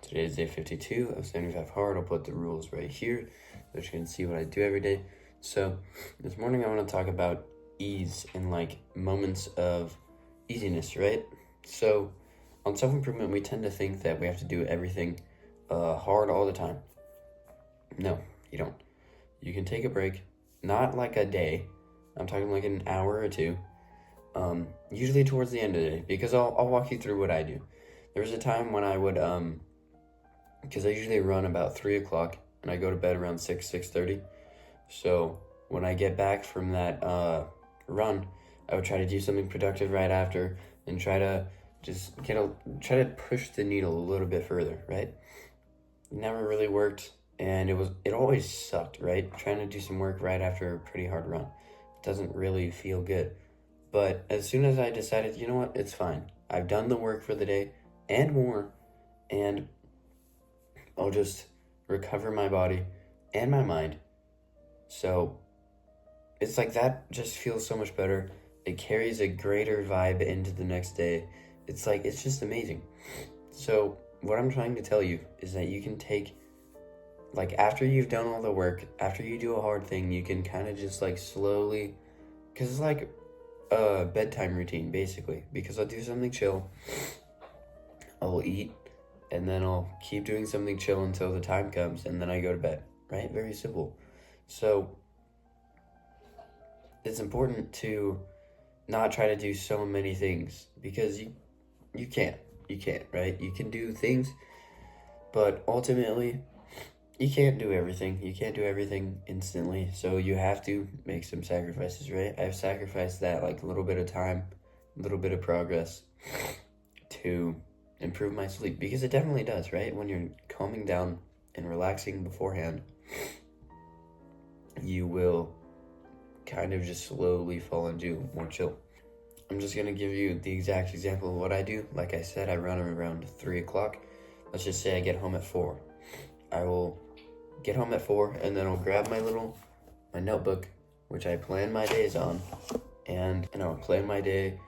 Today is day 52 of 75 Hard. I'll put the rules right here so you can see what I do every day. So this morning I want to talk about ease and like moments of easiness, right? So on self-improvement, we tend to think that we have to do everything hard all the time. No, you don't. You can take a break, not like a day. I'm talking like an hour or two. Usually towards the end of the day, because I'll walk you through what I do. There was a time when I would because I usually run about 3 o'clock and I go to bed around 6:30. So when I get back from that run, I would try to do something productive right after and try to just try to push the needle a little bit further, right? It never really worked, and it always sucked, right? Trying to do some work right after a pretty hard run. It doesn't really feel good. But as soon as I decided, you know what, it's fine. I've done the work for the day and more, and I'll just recover my body and my mind. So it's like that just feels so much better. It carries a greater vibe into the next day. It's like, it's just amazing. So what I'm trying to tell you is that you can take, like after you've done all the work, after you do a hard thing, you can kind of just like slowly, because it's like a bedtime routine basically, because I'll do something chill, I'll eat, and then I'll keep doing something chill until the time comes, and then I go to bed, right? Very simple. So it's important to not try to do so many things, because you can't, right? You can do things, but ultimately you can't do everything. You can't do everything instantly, so you have to make some sacrifices, right? I've sacrificed that, like a little bit of time, a little bit of progress to improve my sleep, because it definitely does, right? When you're calming down and relaxing beforehand, you will kind of just slowly fall into more chill. I'm just gonna give you the exact example of what I do. Like I said, I run around 3 o'clock. Let's just say I get home at 4. I will get home at 4, and then I'll grab my notebook, which I plan my days on, and I'll plan my day.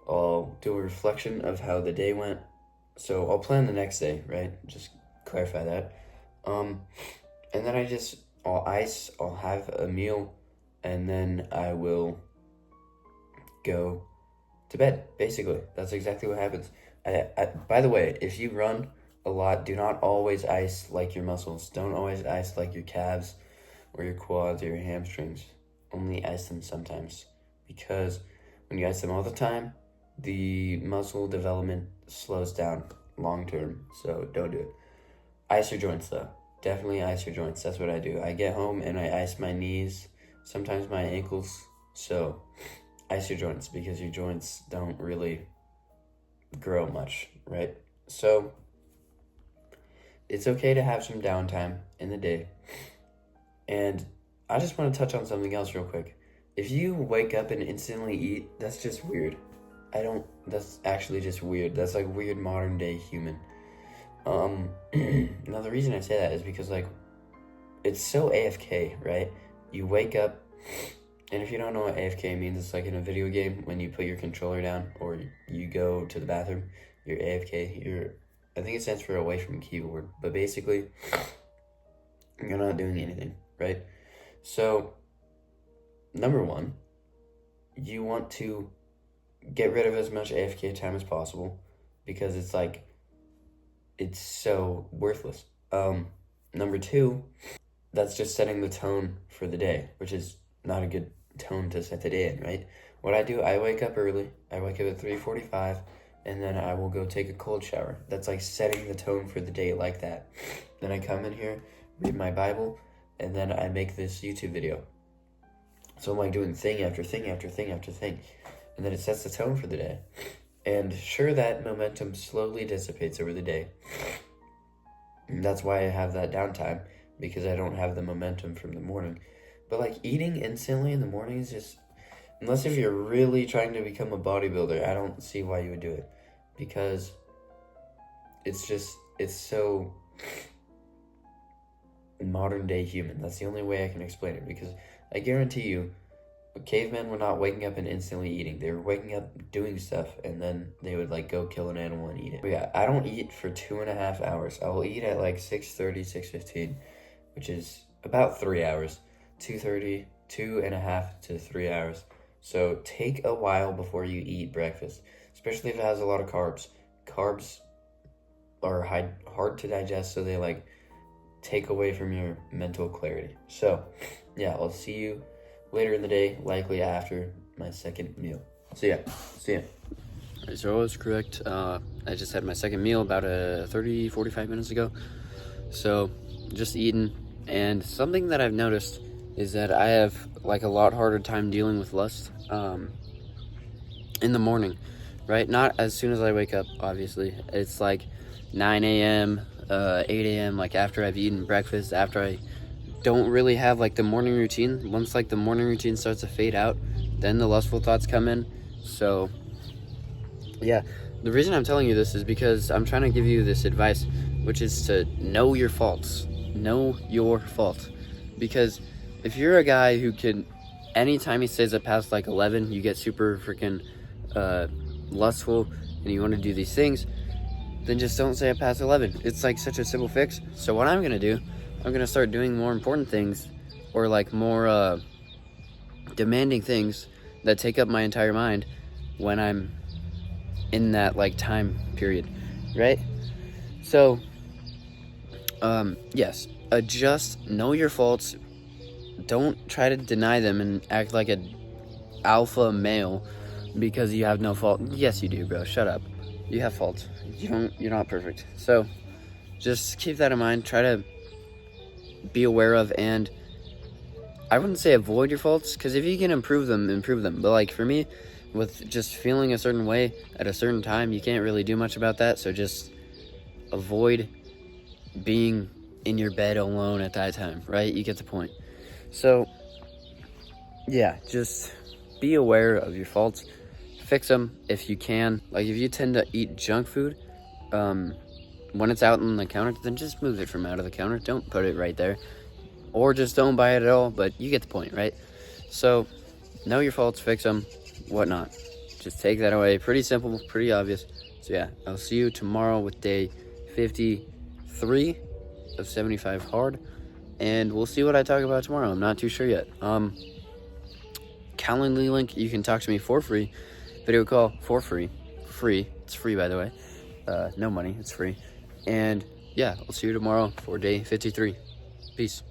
I'll do a reflection of how the day went. So I'll plan the next day, right? Just clarify that. And then I'll have a meal, and then I will go to bed, basically. That's exactly what happens. By the way, if you run a lot, do not always ice like your muscles. Don't always ice like your calves or your quads or your hamstrings. Only ice them sometimes, because when you ice them all the time, the muscle development slows down long term, so don't do it. Ice your joints though. Definitely ice your joints. That's what I do. I get home and I ice my knees, sometimes my ankles. So ice your joints, because your joints don't really grow much, right? So it's okay to have some downtime in the day. And I just want to touch on something else real quick. If you wake up and instantly eat, that's just weird. That's actually just weird. That's like weird modern day human. Now the reason I say that is because like, it's so AFK, right? You wake up, and if you don't know what AFK means, it's like in a video game, when you put your controller down or you go to the bathroom, you're AFK. I think it stands for away from keyboard, but basically, you're not doing anything, right? So, number one, you want to get rid of as much AFK time as possible, because it's so worthless. Number two, that's just setting the tone for the day, which is not a good tone to set the day in, right? What I do, I wake up early. I wake up at 3:45, and then I will go take a cold shower. That's like setting the tone for the day like that. Then I come in here, read my Bible, and then I make this YouTube video. So I'm like doing thing after thing after thing after thing, and then it sets the tone for the day. And sure, that momentum slowly dissipates over the day. And that's why I have that downtime, because I don't have the momentum from the morning. But like eating instantly in the morning is just, unless if you're really trying to become a bodybuilder, I don't see why you would do it, because it's so modern day human. That's the only way I can explain it, because I guarantee you, cavemen were not waking up and instantly eating. They were waking up, doing stuff, and then they would like go kill an animal and eat it. But yeah, I don't eat for 2.5 hours. I will eat at like 6:30, 6:15, which is about 3 hours. 2:30, 2.5 to 3 hours. So take a while before you eat breakfast, especially if it has a lot of carbs. Carbs are hard to digest, so they like take away from your mental clarity. So yeah, I'll see you later in the day, likely after my second meal. So yeah, see ya. Alright, so I was correct. I just had my second meal about 45 minutes ago. So just eating, and something that I've noticed is that I have like a lot harder time dealing with lust in the morning, right? Not as soon as I wake up, obviously. It's like 9 a.m., 8 a.m., like after I've eaten breakfast, after I don't really have like the morning routine. Once like the morning routine starts to fade out, then the lustful thoughts come in. So yeah, the reason I'm telling you this is because I'm trying to give you this advice, which is to know your faults. Know your fault. Because if you're a guy who can, anytime he stays up past like 11, you get super freaking lustful and you want to do these things, then just don't stay up past 11. It's like such a simple fix. So what I'm going to do, I'm going to start doing more important things, or like more demanding things that take up my entire mind when I'm in that like time period, right? So yes, adjust, know your faults. Don't try to deny them and act like a alpha male because you have no fault. Yes, you do, bro. Shut up. You have faults. You're not perfect. So just keep that in mind. Try to be aware of, and I wouldn't say avoid your faults, because if you can improve them, improve them. But like for me, with just feeling a certain way at a certain time, you can't really do much about that. So just avoid being in your bed alone at that time, right? You get the point. So yeah, just be aware of your faults, fix them if you can. Like if you tend to eat junk food when it's out on the counter, then just move it from out of the counter. Don't put it right there, or just don't buy it at all. But you get the point, right? So know your faults, fix them, whatnot. Just take that away. Pretty simple, pretty obvious. So yeah, I'll see you tomorrow with day 53 of 75 hard, and we'll see what I talk about tomorrow. I'm not too sure yet. Calendly link, you can talk to me for free. Video call for free. It's free, by the way. No money, it's free. And yeah, I'll see you tomorrow for day 53. Peace.